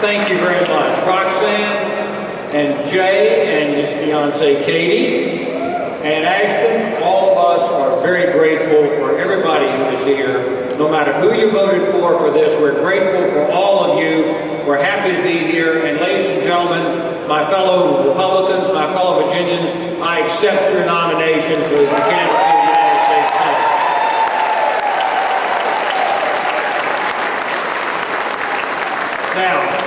Thank you very much. Roxanne and Jay and his fiancée Katie and Ashton, all of us are very grateful for everybody who is here. No matter who you voted for this, we're grateful for all of you. We're happy to be here. And ladies and gentlemen, my fellow Republicans, my fellow Virginians, I accept your nomination for the candidacy of the United States Senate. Now,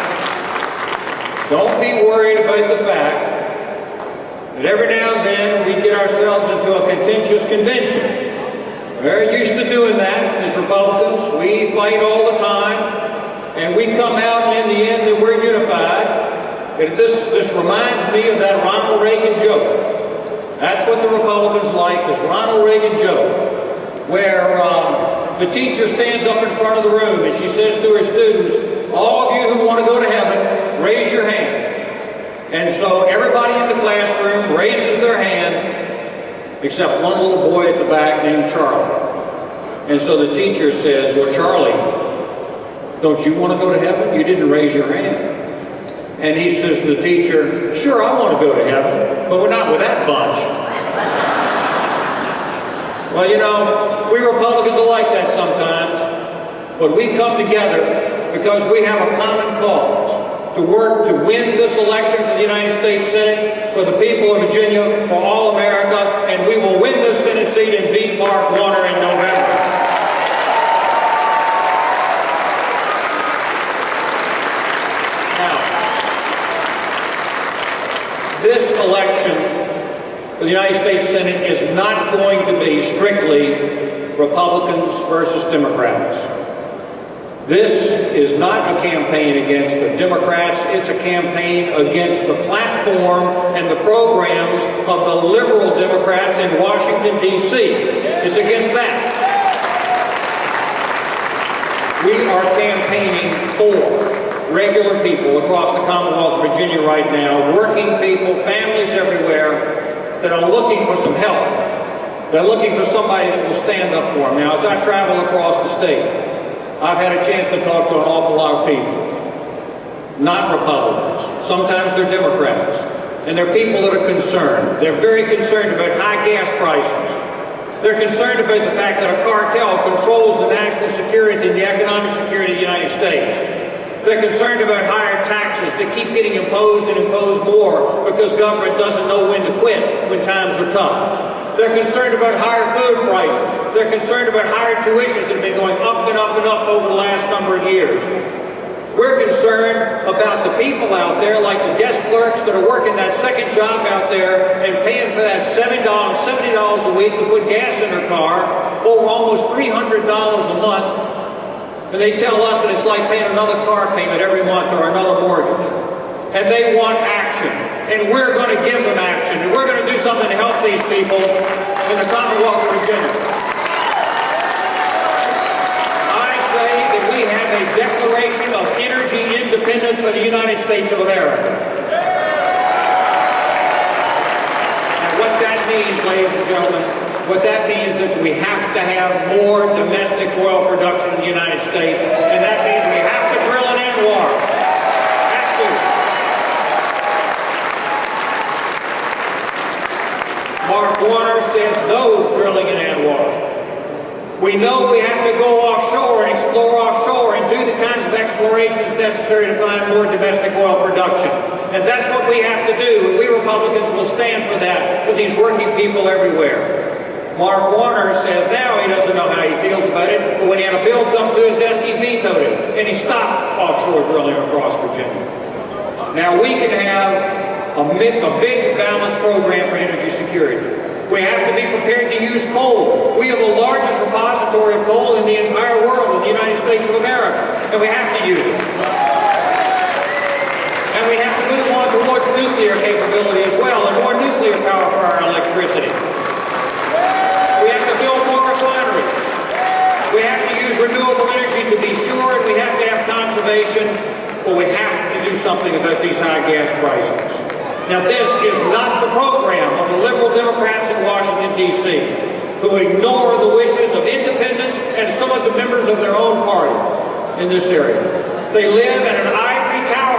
don't be worried about the fact that every now and then we get ourselves into a contentious convention. We're used to doing that as Republicans. We fight all the time, and we come out, and in the end, that we're unified. And this reminds me of that Ronald Reagan joke. That's what the Republicans like, this Ronald Reagan joke, where the teacher stands up in front of the room, and she says to her students, all of you who want to go to heaven, raise your hand. And so everybody in the classroom raises their hand, except one little boy at the back named Charlie. And so the teacher says, well, Charlie, don't you want to go to heaven? You didn't raise your hand. And he says to the teacher, sure, I want to go to heaven, but we're not with that bunch. Well, you know, we Republicans are like that sometimes, but we come together because we have a common cause. To work to win this election for the United States Senate, for the people of Virginia, for all America, and we will win this Senate seat and beat Mark Warner in November. Now, this election for the United States Senate is not going to be strictly Republicans versus Democrats. This is not a campaign against the Democrats, it's a campaign against the platform and the programs of the liberal Democrats in Washington, D.C. It's against that. We are campaigning for regular people across the Commonwealth of Virginia right now, working people, families everywhere that are looking for some help. They're looking for somebody that will stand up for them. Now, as I travel across the state, I've had a chance to talk to an awful lot of people, not Republicans. Sometimes they're Democrats, and they're people that are concerned. They're very concerned about high gas prices. They're concerned about the fact that a cartel controls the national security and the economic security of the United States. They're concerned about higher taxes that keep getting imposed and imposed more because government doesn't know when to quit when times are tough. They're concerned about higher food prices. They're concerned about higher tuitions that have been going up and up and up over the last number of years. We're concerned about the people out there, like the desk clerks that are working that second job out there and paying for that $70 a week to put gas in their car, over almost $300 a month. And they tell us that it's like paying another car payment every month or another mortgage. And they want action. And we're going to give them action. And we're going to do something to help these people in the Commonwealth of Virginia. I say that we have a declaration of energy independence for the United States of America. And what that means, ladies and gentlemen, what that means is we have to have more domestic oil production in the United States, and that means we have to drill in ANWR. Have to. Mark Warner says no drilling in ANWR. We know we have to go offshore and explore offshore and do the kinds of explorations necessary to find more domestic oil production. And that's what we have to do, and we Republicans will stand for that, for these working people everywhere. Mark Warner says now he doesn't know how he feels about it, but when he had a bill come to his desk, he vetoed it, and he stopped offshore drilling across Virginia. Now we can have a big balanced program for energy security. We have to be prepared to use coal. We have the largest repository of coal in the entire world, in the United States of America, and we have to use it. And we have to move on towards nuclear capability as well, and more nuclear power for our electricity. We have to build more refineries. We have to use renewable energy to be sure, and we have to have conservation, but we have to do something about these high gas prices. Now, this is not the program of the liberal Democrats in Washington, D.C., who ignore the wishes of independents and some of the members of their own party in this area. They live in an ivory tower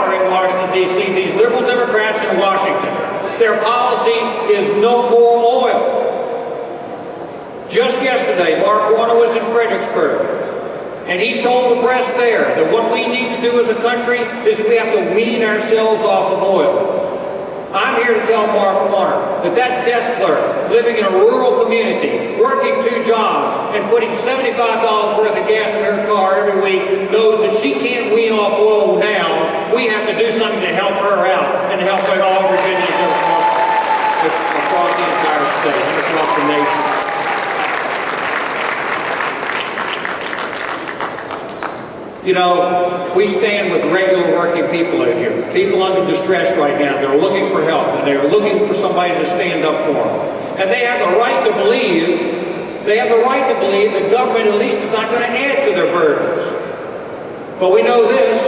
And he told the press there that what we need to do as a country is we have to wean ourselves off of oil. I'm here to tell Mark Warner that that desk clerk living in a rural community, working 2 jobs and putting $75 worth of gas in her car every week knows that she can't wean off oil now. We have to do something to help her out and to help all Virginians across the entire state and across the nation. You know, we stand with regular working people out here, people under distress right now. They're looking for help, and they're looking for somebody to stand up for them. And they have the right to believe, that government at least is not going to add to their burdens. But we know this,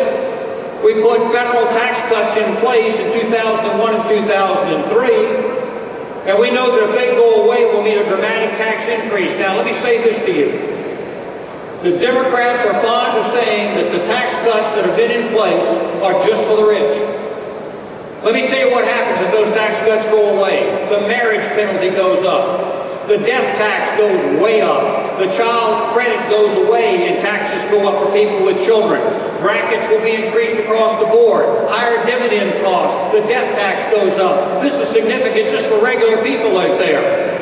we put federal tax cuts in place in 2001 and 2003, and we know that if they go away, we'll need a dramatic tax increase. Now, let me say this to you. The Democrats are fond of saying that the tax cuts that have been in place are just for the rich. Let me tell you what happens if those tax cuts go away. The marriage penalty goes up. The death tax goes way up. The child credit goes away and taxes go up for people with children. Brackets will be increased across the board. Higher dividend costs. The death tax goes up. This is significant just for regular people out there.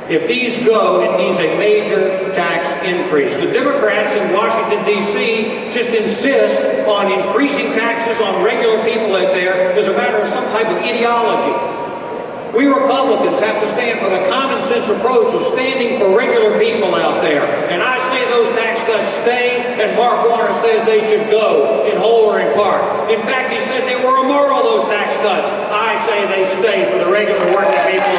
If these go, it means a major tax increase. The Democrats in Washington, D.C. just insist on increasing taxes on regular people out there as a matter of some type of ideology. We Republicans have to stand for the common sense approach of standing for regular people out there. And I say those tax cuts stay, and Mark Warner says they should go in whole or in part. In fact, he said they were immoral, those tax cuts. I say they stay for the regular working people.